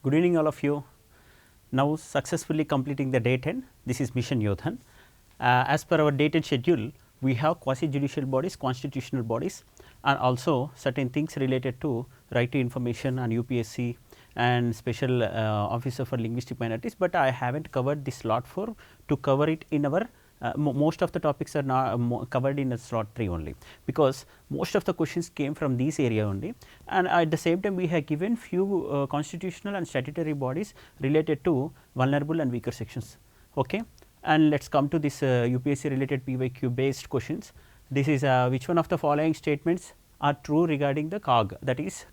Good evening all of you. Now successfully completing the day 10, this is mission YODHAN. As per our day 10 schedule, we have quasi judicial bodies, constitutional bodies and also certain things related to right to information and UPSC and special officer for linguistic minorities, but I have not covered this slot 4 to cover it in our most of the topics are not covered in a slot 3 only, because most of the questions came from this area only, and at the same time we have given few constitutional and statutory bodies related to vulnerable and weaker sections. Okay. And let us come to this UPSC related PYQ based questions. This is which one of the following statements are true regarding the CAG, that is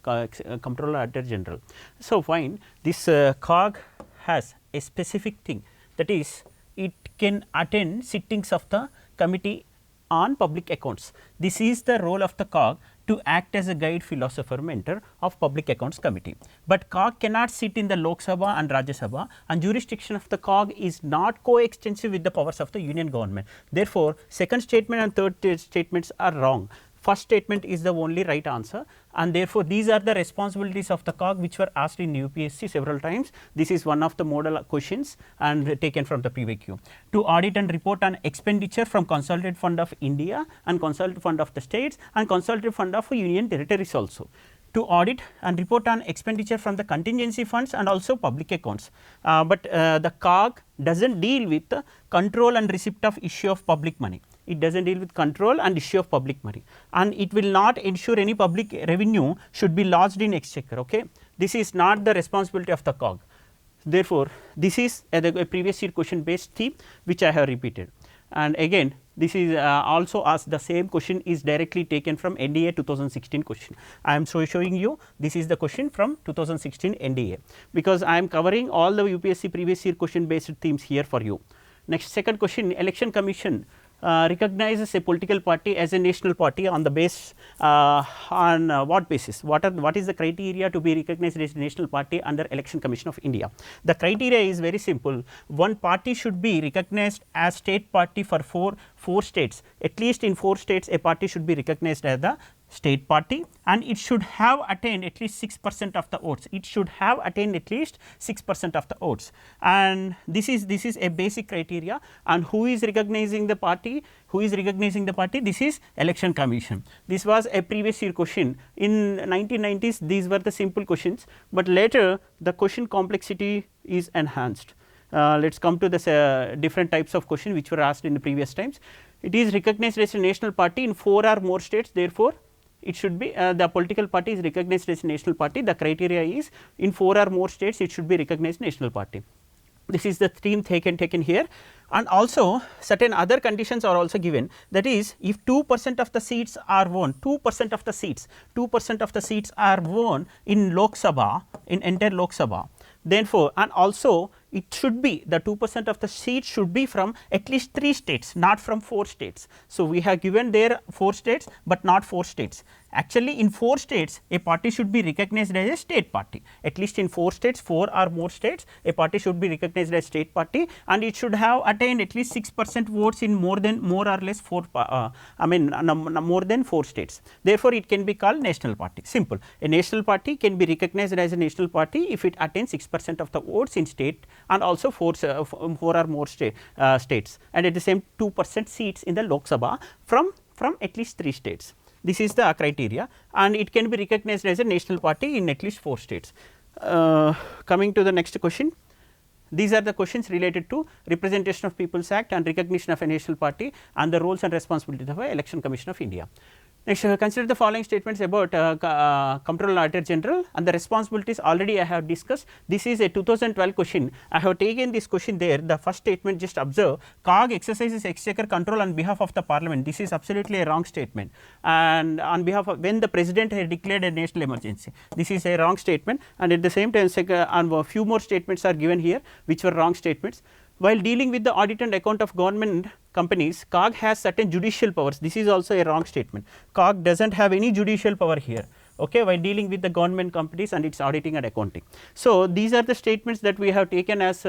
Comptroller Auditor General. So, fine, this CAG has a specific thing, that is it can attend sittings of the Committee on Public Accounts. This is the role of the CAG, to act as a guide, philosopher, mentor of Public Accounts Committee. But CAG cannot sit in the Lok Sabha and Rajya Sabha, and jurisdiction of the CAG is not coextensive with the powers of the Union government. Therefore, second statement and third statements are wrong. First statement is the only right answer, and therefore, these are the responsibilities of the CAG which were asked in UPSC several times. This is one of the model questions and taken from the PYQ. To audit and report on expenditure from Consolidated Fund of India and Consolidated Fund of the States and Consolidated Fund of Union Territories also. To audit and report on expenditure from the contingency funds and also public accounts, but the CAG does not deal with the control and receipt of issue of public money. It does not deal with control and issue of public money, and it will not ensure any public revenue should be lodged in exchequer. Okay. This is not the responsibility of the CAG. Therefore, this is a previous year question based theme which I have repeated, and again this is also asked, the same question is directly taken from NDA 2016 question. I am showing you this is the question from 2016 NDA, because I am covering all the UPSC previous year question based themes here for you. Next, second question, Election Commission recognizes a political party as a national party on the base on what basis? What is the criteria to be recognized as a national party under Election Commission of India? The criteria is very simple. One party should be recognized as state party for four states. At least in 4 states, a party should be recognized as the state party, and it should have attained at least 6% of the votes. It should have attained at least 6% of the votes, and this is a basic criteria. And who is recognizing the party? Who is recognizing the party? This is Election Commission. This was a previous year question. In 1990s, these were the simple questions, but later the question complexity is enhanced. Let us come to the different types of question which were asked in the previous times. It is recognized as a national party in 4 or more states, therefore, it should be the political party is recognized as a national party. The criteria is in 4 or more states it should be recognized national party. This is the theme taken here, and also certain other conditions are also given, that is if 2% of the seats are won, 2% of the seats are won in Lok Sabha, in entire Lok Sabha, therefore, and also it should be the 2% of the seats should be from at least 3 states, not from 4 states. So, we have given there 4 states, but not 4 states. Actually, in 4 states a party should be recognized as a state party. At least in 4 states, 4 or more states, a party should be recognized as state party, and it should have attained at least 6% votes in more or less 4 more than 4 states. Therefore, it can be called national party. Simple. A national party can be recognized as a national party if it attains 6% of the votes in state and also 4 or more states, and at the same 2% seats in the Lok Sabha from at least 3 states. This is the criteria, and it can be recognized as a national party in at least 4 states. Coming to the next question. These are the questions related to Representation of People's Act and recognition of a national party and the roles and responsibilities of the Election Commission of India. Next, consider the following statements about Comptroller Auditor General and the responsibilities already I have discussed. This is a 2012 question. I have taken this question there. The first statement, just observe, CAG exercises exchequer control on behalf of the Parliament. This is absolutely a wrong statement, and on behalf of when the President had declared a national emergency. This is a wrong statement, and at the same time a few more statements are given here which were wrong statements. While dealing with the audit and account of government companies, CAG has certain judicial powers. This is also a wrong statement. CAG does not have any judicial power here, okay, while dealing with the government companies and its auditing and accounting. So, these are the statements that we have taken as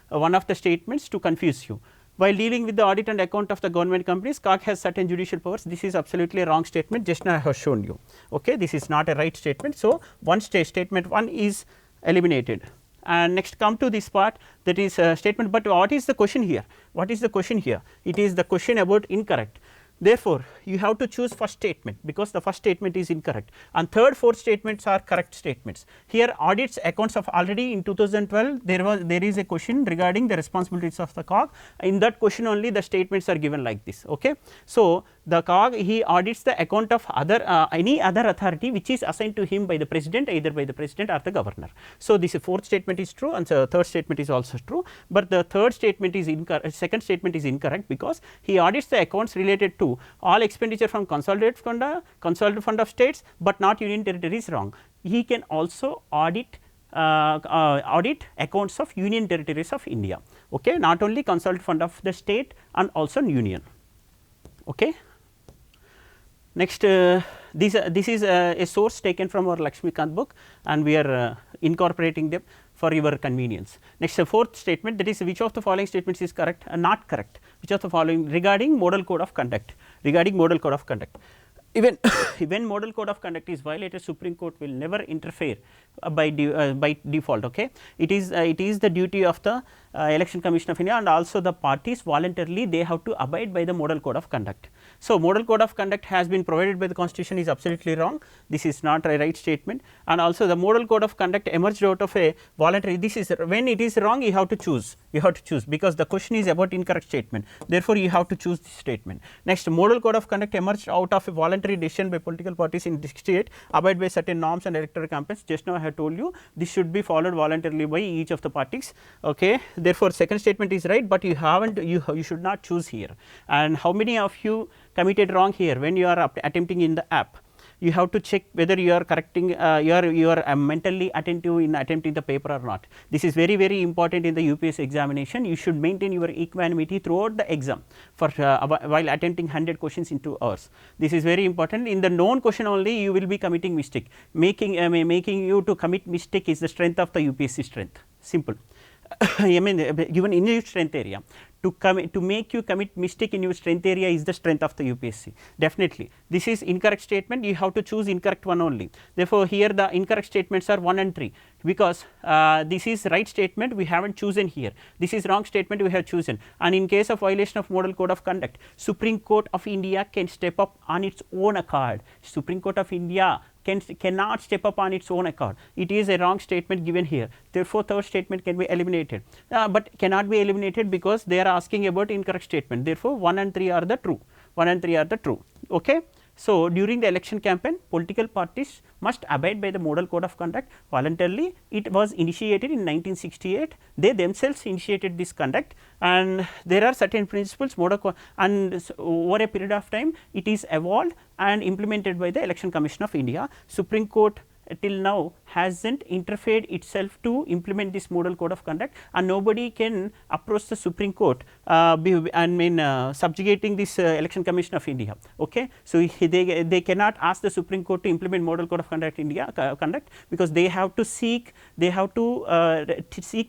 one of the statements to confuse you. While dealing with the audit and account of the government companies, CAG has certain judicial powers. This is absolutely a wrong statement, just now I have shown you. Okay, this is not a right statement. So, one statement 1 is eliminated. and next come to this part, that is statement. But what is the question here? What is the question here? It is the question about incorrect. Therefore, you have to choose first statement, because the first statement is incorrect, and third, fourth statements are correct statements. Here audits accounts of already in 2012 there is a question regarding the responsibilities of the COG. In that question only the statements are given like this. Okay. So, the COG he audits the account of other any other authority which is assigned to him by the president, either by the president or the governor. So, this fourth statement is true, and so third statement is also true, but the third statement is incorrect, second statement is incorrect, because he audits the accounts related to all expenditure from consolidated fund of states, but not union territories. Wrong. He can also audit accounts of union territories of India. Okay. Not only consolidated fund of the state and also union. Okay. Next, this is a source taken from our Lakshmikant book, and we are incorporating them for your convenience. Next, fourth statement, that is which of the following statements is correct and not correct, which of the following regarding model code of conduct, regarding model code of conduct. Even when model code of conduct is violated, Supreme Court will never interfere by default. Okay. It is the duty of the Election Commission of India, and also the parties voluntarily they have to abide by the model code of conduct. So, model code of conduct has been provided by the constitution is absolutely wrong. This is not a right statement, and also the model code of conduct emerged out of a voluntary. This is when it is wrong, you have to choose. You have to choose, because the question is about incorrect statement. Therefore, you have to choose this statement. Next, model code of conduct emerged out of a voluntary decision by political parties in 68, abide by certain norms and electoral campaigns. Just now I have told you this should be followed voluntarily by each of the parties. Okay. Therefore, second statement is right, but you haven't you should not choose here. And how many of you committed wrong here when you are attempting in the app? You have to check whether you are correcting you are mentally attentive in attempting the paper or not. This is very, very important in the UPSC examination. You should maintain your equanimity throughout the exam for while attempting 100 questions in 2 hours. This is very important. In the known question only you will be committing mistake. Making you to commit mistake is the strength of the UPSC strength. Simple. I mean, given in your strength area, to make you commit mistake in your strength area is the strength of the UPSC. Definitely, this is incorrect statement. You have to choose incorrect one only. Therefore, here the incorrect statements are 1 and 3, because this is right statement we haven't chosen here. This is wrong statement we have chosen. And in case of violation of model code of conduct, Supreme Court of India can step up on its own accord. Supreme Court of India cannot step up on its own accord. It is a wrong statement given here. Therefore, third statement can be eliminated, but cannot be eliminated because they are asking about incorrect statement. Therefore, 1 and 3 are the true. 1 and 3 are the true. Okay. So, during the election campaign, political parties must abide by the model code of conduct voluntarily. It was initiated in 1968. They themselves initiated this conduct, and there are certain principles and over a period of time it is evolved and implemented by the Election Commission of India. Supreme Court till now hasn't interfered itself to implement this model code of conduct, and nobody can approach the Supreme Court subjugating this Election Commission of India. Okay. So, they cannot ask the Supreme Court to implement model code of conduct because they have to seek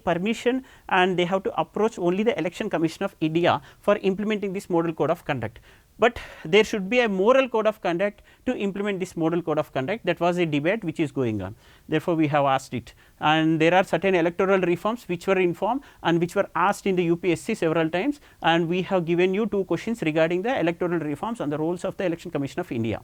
permission, and they have to approach only the Election Commission of India for implementing this model code of conduct. But there should be a moral code of conduct to implement this model code of conduct. That was a debate which is going on. Therefore, we have asked it, and there are certain electoral reforms which were informed and which were asked in the UPSC several times, and we have given you 2 questions regarding the electoral reforms and the roles of the Election Commission of India.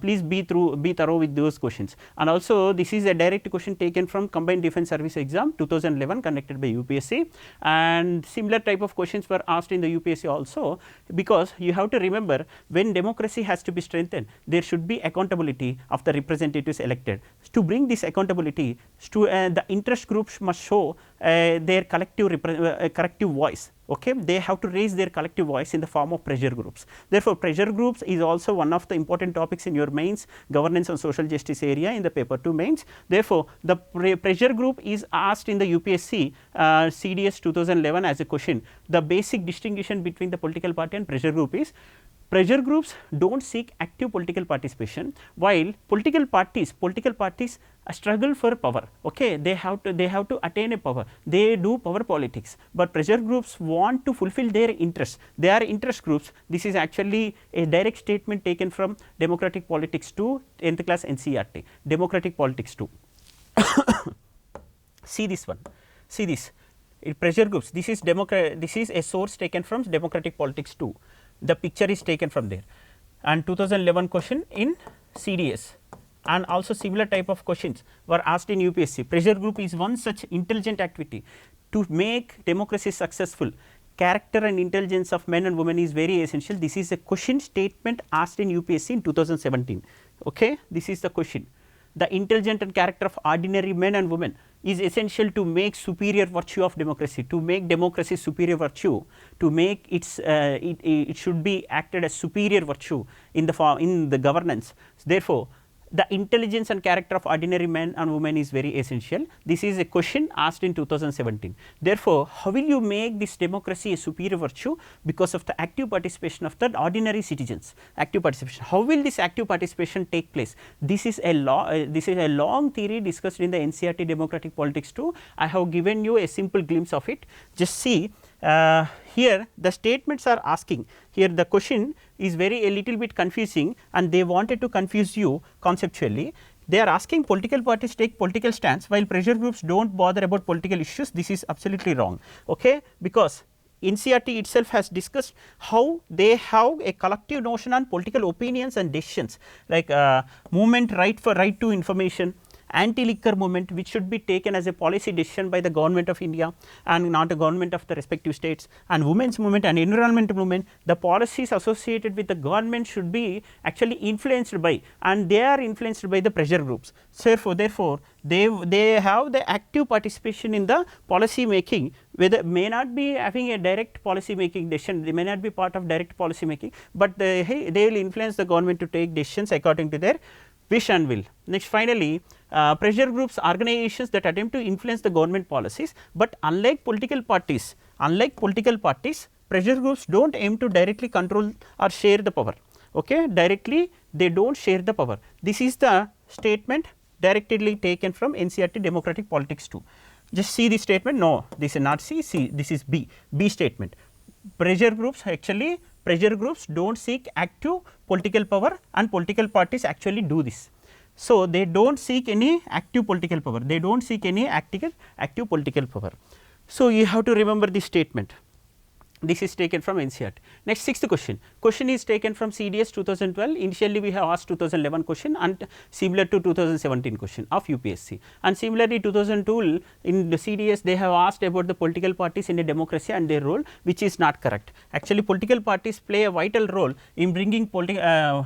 Please be thorough with those questions. And also, this is a direct question taken from Combined Defence Service Exam 2011 conducted by UPSC, and similar type of questions were asked in the UPSC also, because you have to remember, when democracy has to be strengthened, there should be accountability of the representatives elected. To bring this accountability, the interest groups must show their collective voice. Okay. They have to raise their collective voice in the form of pressure groups. Therefore, pressure groups is also one of the important topics in your mains governance and social justice area in the paper 2 mains. Therefore, the pressure group is asked in the UPSC CDS 2011 as a question. The basic distinction between the political party and pressure group is, pressure groups do not seek active political participation, while political parties struggle for power. Okay. They have to attain a power. They do power politics, but pressure groups want to fulfill their interests. They are interest groups. This is actually a direct statement taken from Democratic Politics 2, 10th class NCERT, Democratic Politics 2. See this one, see this pressure groups, this is this is a source taken from Democratic Politics 2, the picture is taken from there, and 2011 question in CDS, and also similar type of questions were asked in UPSC. Pressure group is one such intelligent activity to make democracy successful. Character and intelligence of men and women is very essential. This is a question statement asked in UPSC in 2017. Okay, this is the question. The intelligent and character of ordinary men and women is essential to make superior virtue of democracy, to make democracy superior virtue, to make its it should be acted as superior virtue in the governance. Therefore, the intelligence and character of ordinary men and women is very essential. This is a question asked in 2017. Therefore, how will you make this democracy a superior virtue? Because of the active participation of the ordinary citizens. Active participation. How will this active participation take place? This is a long theory discussed in the NCERT Democratic Politics 2. I have given you a simple glimpse of it. Just see. Here the statements are asking, here the question is a little bit confusing, and they wanted to confuse you conceptually. They are asking political parties take political stance while pressure groups do not bother about political issues. This is absolutely wrong, okay? Because NCERT itself has discussed how they have a collective notion on political opinions and decisions, like movement right to information, anti-liquor movement, which should be taken as a policy decision by the government of India and not the government of the respective states, and women's movement and environmental movement. The policies associated with the government should be actually influenced by, and they are influenced by the pressure groups. So therefore, they have the active participation in the policy making, whether may not be having a direct policy making decision, they may not be part of direct policy making, but they will influence the government to take decisions according to their wish and will. Next, finally, pressure groups organizations that attempt to influence the government policies, but unlike political parties, pressure groups do not aim to directly control or share the power. Okay, directly they do not share the power. This is the statement directly taken from NCERT Democratic Politics 2. Just see the statement. No, this is not C, this is B statement. Pressure groups do not seek active political power, and political parties actually do this. So, they do not seek any active political power, they do not seek any active political power. So, you have to remember this statement. This is taken from NCERT. Next, sixth question. Question is taken from CDS 2012. Initially, we have asked 2011 question and similar to 2017 question of UPSC. And similarly, 2002 in the CDS, they have asked about the political parties in a democracy and their role, which is not correct. Actually, political parties play a vital role in bringing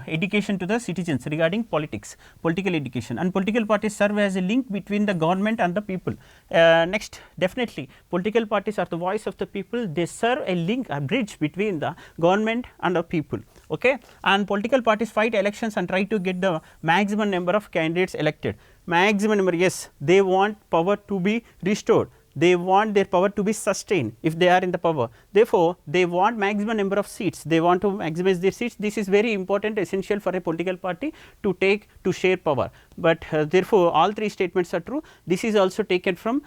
education to the citizens regarding politics, political education, and political parties serve as a link between the government and the people. Next, definitely, political parties are the voice of the people. They serve a link, a bridge between the government and the people, okay? And political parties fight elections and try to get the maximum number of candidates elected. Maximum number, yes, they want power to be restored, they want their power to be sustained if they are in the power. Therefore, they want maximum number of seats, they want to maximize their seats. This is very important, essential for a political party to share power. But therefore, all three statements are true. This is also taken from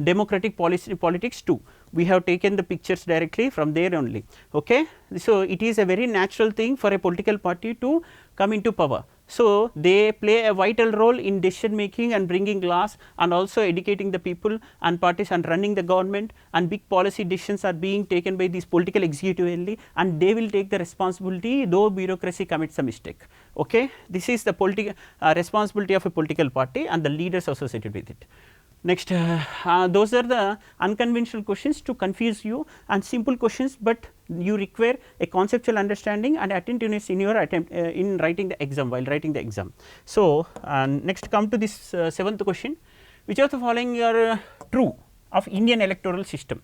Democratic Politics 2. We have taken the pictures directly from there only, okay. So, it is a very natural thing for a political party to come into power. So, they play a vital role in decision making and bringing laws, and also educating the people and parties and running the government, and big policy decisions are being taken by these political executive only, and they will take the responsibility though bureaucracy commits a mistake, okay. This is the responsibility of a political party and the leaders associated with it. Next, those are the unconventional questions to confuse you, and simple questions, but you require a conceptual understanding and attentiveness in your attempt in writing the exam, while writing the exam. So, next come to this seventh question. Which of the following are true of Indian electoral system?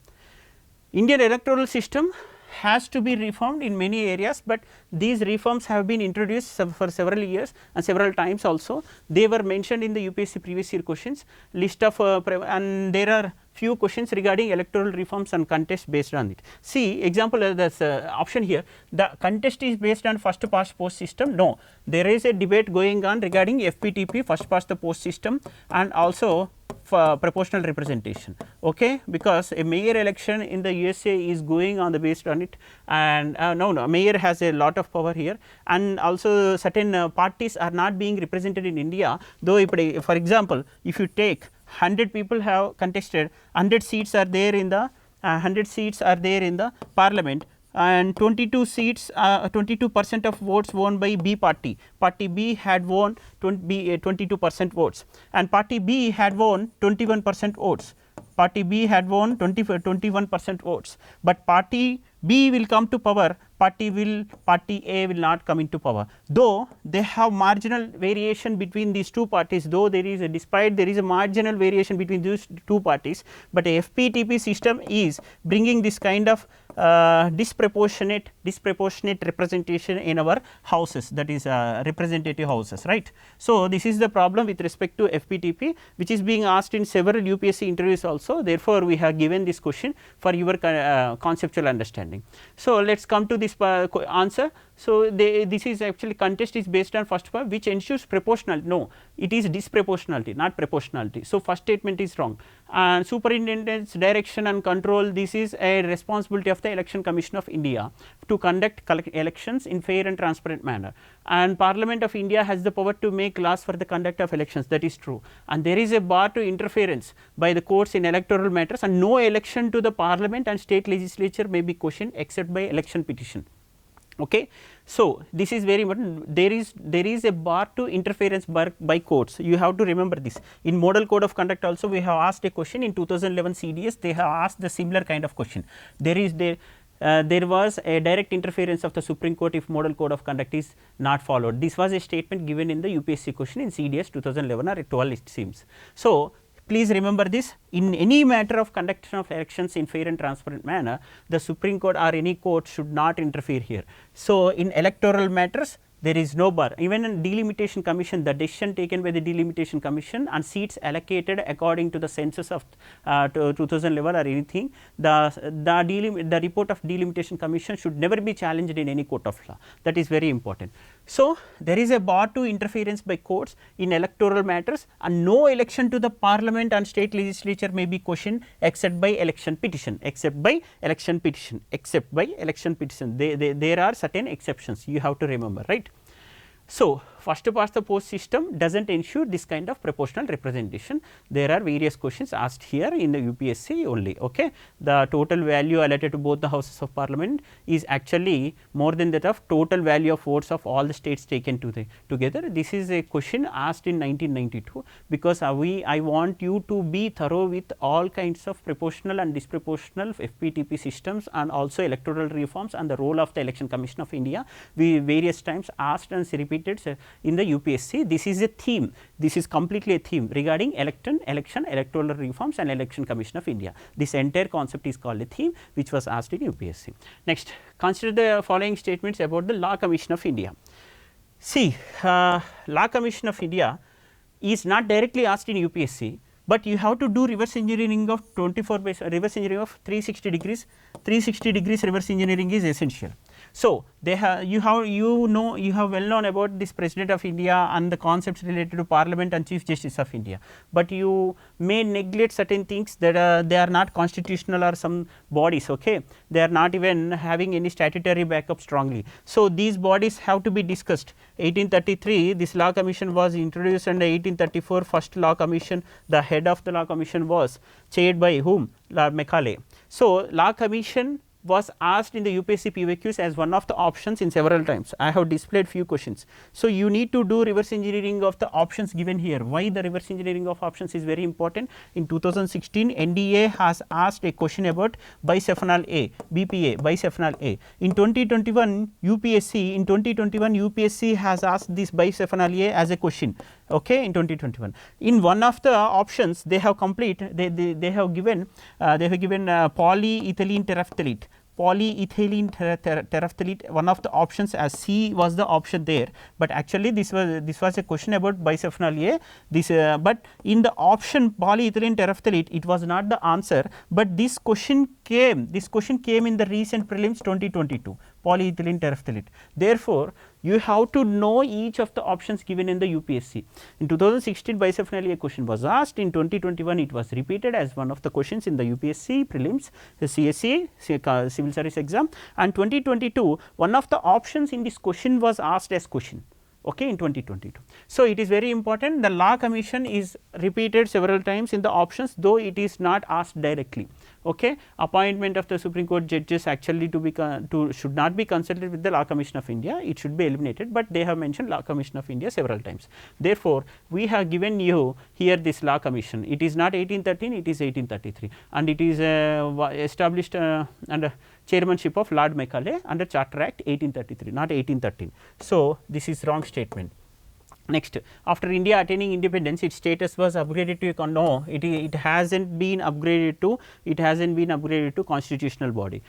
Indian electoral system has to be reformed in many areas, but these reforms have been introduced for several years and several times also. They were mentioned in the UPSC previous year questions list of and there are few questions regarding electoral reforms and contest based on it. See example, there is option here, the contest is based on first past post system. No, there is a debate going on regarding FPTP, first past the post system, and also proportional representation, okay, because a mayor election in the USA is going on the based on it, and mayor has a lot of power here, and also certain parties are not being represented in India, though if, for example, if you take 100 people have contested, 100 seats are there in the 100 seats are there in the parliament, and 22 seats 22% of votes won by B party. Party B had won 22% votes, and party B had won 21% votes. Party B had won 21% votes, but party B will come to power, party A will not come into power, though they have marginal variation between these two parties, though there is a despite there is a marginal variation between these two parties, but a FPTP system is bringing this kind of disproportionate representation in our houses, that is representative houses, right. So, this is the problem with respect to FPTP, which is being asked in several UPSC interviews also. Therefore, we have given this question for your conceptual understanding. So, let us come to this answer. So, this is actually contest is based on first part, which ensures proportionality. No, it is disproportionality, not proportionality. So, first statement is wrong, and superintendent's direction and control, this is a responsibility of the Election Commission of India to conduct elections in fair and transparent manner, and Parliament of India has the power to make laws for the conduct of elections, that is true, and there is a bar to interference by the courts in electoral matters, and no election to the parliament and state legislature may be questioned except by election petition. Okay. So, this is very important. There is a bar to interference by courts. You have to remember this. In Model Code of Conduct also we have asked a question in 2011 CDS, they have asked the similar kind of question. There was a direct interference of the Supreme Court if Model Code of Conduct is not followed. This was a statement given in the UPSC question in CDS 2011 or 12 it seems. So, please remember this, in any matter of conduction of elections in fair and transparent manner, the Supreme Court or any court should not interfere here. So, in electoral matters there is no bar, even in delimitation commission, the decision taken by the delimitation commission and seats allocated according to the census of 2011 or anything, the report of delimitation commission should never be challenged in any court of law, that is very important. So, there is a bar to interference by courts in electoral matters, and no election to the parliament and state legislature may be questioned except by election petition, there are certain exceptions, you have to remember, right. So, first past the post system does not ensure this kind of proportional representation. There are various questions asked here in the UPSC only. Okay. The total value allotted to both the houses of parliament is actually more than that of total value of votes of all the states taken together. This is a question asked in 1992, because I want you to be thorough with all kinds of proportional and disproportional FPTP systems and also electoral reforms and the role of the Election Commission of India. We various times asked and repeated in the UPSC. This is a theme, this is completely a theme regarding election, electoral reforms and Election Commission of India. This entire concept is called a theme, which was asked in UPSC. Next, consider the following statements about the Law Commission of India. See, Law Commission of India is not directly asked in UPSC, but you have to do reverse engineering of 24 by reverse engineering of 360 degrees. 360 degrees reverse engineering is essential. So, you have well known about this President of India and the concepts related to Parliament and Chief Justice of India, but you may neglect certain things that they are not constitutional or some bodies, okay. They are not even having any statutory backup strongly. So, these bodies have to be discussed. 1833 this Law Commission was introduced, and 1834 first Law Commission, the head of the Law Commission was chaired by whom? Lord Macaulay. So, Law Commission was asked in the UPSC PYQs as one of the options in several times. I have displayed few questions. So, you need to do reverse engineering of the options given here. Why the reverse engineering of options is very important? In 2016 NDA has asked a question about bicephanol A, BPA, bicephanol A. In 2021 UPSC has asked this bicephanol A as a question, okay, in 2021. In one of the options they have they have given polyethylene terephthalate. Polyethylene terephthalate, one of the options as C was the option there, but actually this was a question about bicephanol A. This but in the option polyethylene terephthalate it was not the answer, but this question came in the recent prelims 2022, polyethylene terephthalate. Therefore, you have to know each of the options given in the UPSC. In 2016 bicephanol A question was asked, in 2021 it was repeated as one of the questions in the UPSC prelims, the CSE civil service exam, and 2022 one of the options in this question was asked as question. okay, in 2022. So, it is very important, the law commission is repeated several times in the options, though it is not asked directly. Okay. Appointment of the Supreme Court judges actually to be should not be consulted with the Law Commission of India, it should be eliminated, but they have mentioned Law Commission of India several times. Therefore, we have given you here this Law Commission, it is not 1813, it is 1833, and it is established under chairmanship of Lord Macaulay under Charter Act 1833, not 1813. So, this is wrong statement. Next, after India attaining independence, its status was upgraded to no, it hasn't been upgraded to constitutional body.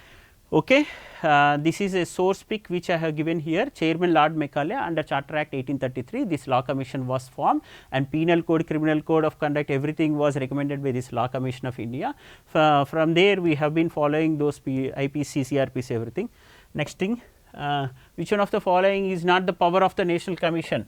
Okay. This is a source pick which I have given here, Chairman Lord Macaulay under Charter Act 1833, this Law Commission was formed, and Penal Code, Criminal Code of Conduct, everything was recommended by this Law Commission of India. From there we have been following those IPC, CRPC, everything. Next thing, which one of the following is not the power of the National Commission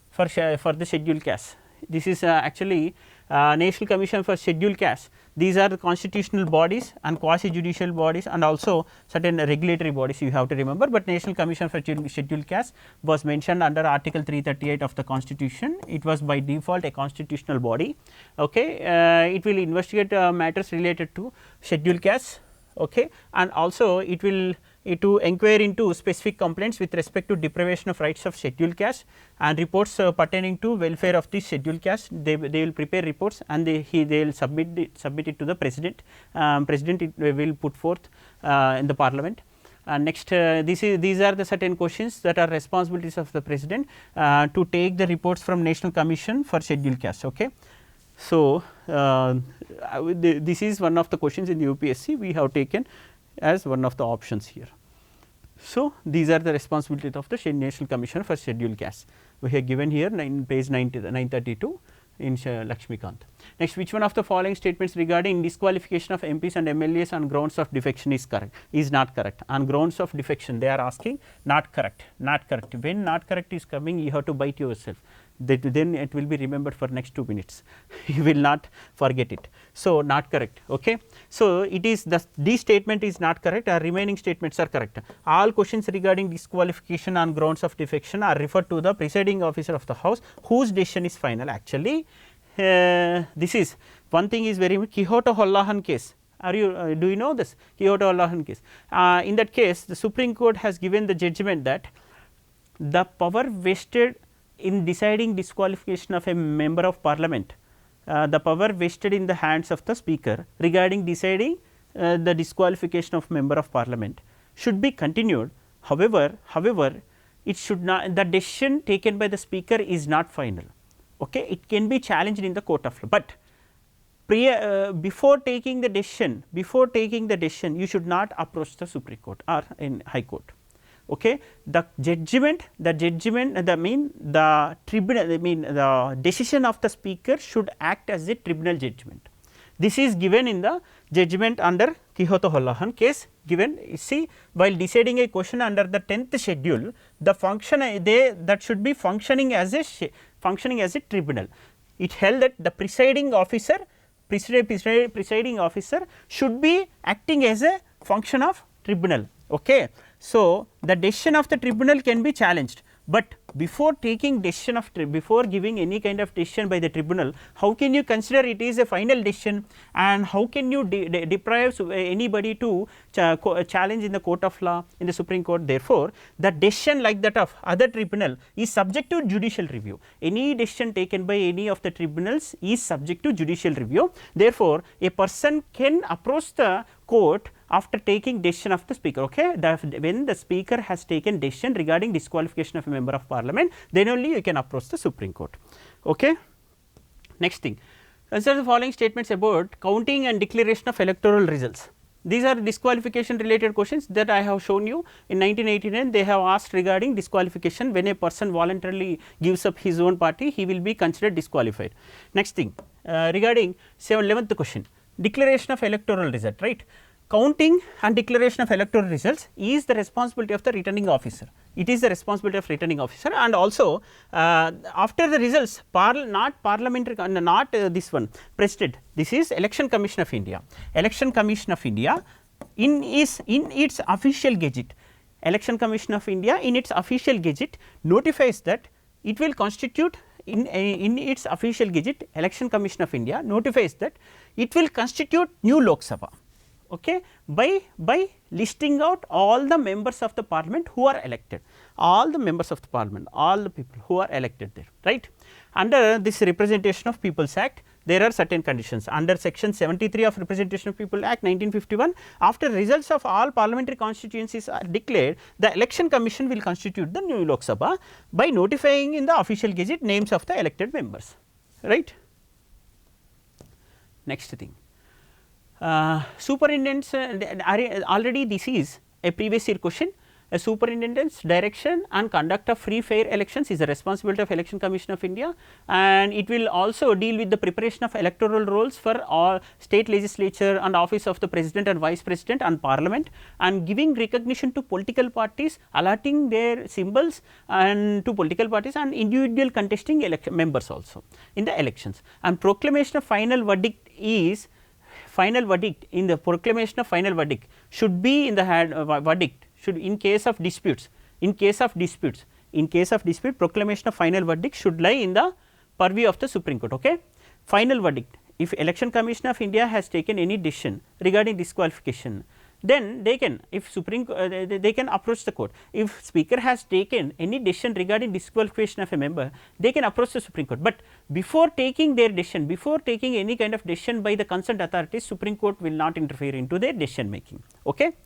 for the scheduled caste? This is actually National Commission for Scheduled Caste. These are the constitutional bodies and quasi judicial bodies, and also certain regulatory bodies you have to remember, but National Commission for Scheduled Caste was mentioned under Article 338 of the Constitution. It was by default a constitutional body. Okay. It will investigate matters related to scheduled caste, okay, and also it will to inquire into specific complaints with respect to deprivation of rights of scheduled caste and reports pertaining to welfare of the scheduled caste. They will prepare reports and they will submit it to the president. President will put forth in the parliament. Next, these are the certain questions that are responsibilities of the president to take the reports from National Commission for Scheduled Caste. Okay. So, this is one of the questions in the UPSC we have taken as one of the options here. So, these are the responsibilities of the National Commission for Scheduled Caste. We have given here in page 932 in Lakshmikant. Next, which one of the following statements regarding disqualification of MPs and MLAs on grounds of defection is correct? Is not correct. On grounds of defection, they are asking not correct, not correct. When not correct is coming, you have to bite yourself. Then it will be remembered for next 2 minutes. You will not forget it. So, not correct. Okay. So, it is this statement is not correct, our remaining statements are correct. All questions regarding disqualification on grounds of defection are referred to the presiding officer of the house whose decision is final. Actually, this is one thing is very Quixote-O'Loughlin case. Are you do you know this Quixote-O'Loughlin case? In that case, the Supreme Court has given the judgment that the power vested in deciding disqualification of a member of parliament, the power vested in the hands of the speaker regarding deciding the disqualification of member of parliament should be continued. However, it should not, the decision taken by the speaker is not final. Okay. It can be challenged in the court of law, but before taking the decision, you should not approach the Supreme Court or in High Court. Okay. The judgment, the decision of the speaker should act as a tribunal judgment. This is given in the judgment under Quixote-O'Loughlin case given. See, while deciding a question under the 10th schedule, the function that should be functioning as a tribunal. It held that the presiding officer should be acting as a function of tribunal. Okay. So, the decision of the tribunal can be challenged, but before taking decision of before giving any kind of decision by the tribunal, how can you consider it is a final decision, and how can you deprive anybody to challenge in the court of law, in the Supreme Court? Therefore, the decision like that of other tribunal is subject to judicial review. Any decision taken by any of the tribunals is subject to judicial review. Therefore, a person can approach the court after taking decision of the speaker. Okay. When the speaker has taken decision regarding disqualification of a member of parliament, then only you can approach the Supreme Court. Okay. Next thing, consider the following statements about counting and declaration of electoral results. These are disqualification related questions that I have shown you. In 1989, they have asked regarding disqualification. When a person voluntarily gives up his own party, he will be considered disqualified. Next thing, regarding 11th question, declaration of electoral result, right. Counting and declaration of electoral results is the responsibility of the returning officer. It is the responsibility of returning officer, and also after the results, not parliamentary, not this one, President. This is Election Commission of India. Election Commission of India in its official gazette. Election Commission of India in its official gazette notifies that it will constitute in its official gazette, Election Commission of India notifies that it will constitute new Lok Sabha, okay, by listing out all the members of the parliament who are elected, all the members of the parliament, all the people who are elected there, right. Under this Representation of Peoples Act, there are certain conditions. Under section 73 of Representation of People Act 1951, after results of all parliamentary constituencies are declared, the Election Commission will constitute the new Lok Sabha by notifying in the official gazette names of the elected members, right. Next thing, superintendents, already this is a previous year question. A superintendent's direction and conduct of free fair elections is the responsibility of Election Commission of India, and it will also deal with the preparation of electoral rolls for all state legislature and office of the president and vice president and parliament, and giving recognition to political parties, allotting their symbols and to political parties and individual contesting election members also in the elections. And proclamation of final verdict is final verdict in the proclamation of final verdict should be in the verdict should in case of dispute, proclamation of final verdict should lie in the purview of the Supreme Court. Okay. Final verdict, if Election Commission of India has taken any decision regarding disqualification, then they can, if they can approach the court. If Speaker has taken any decision regarding disqualification of a member, they can approach the Supreme Court, but before taking their decision, before taking any kind of decision by the concerned authorities, Supreme Court will not interfere into their decision making. Okay.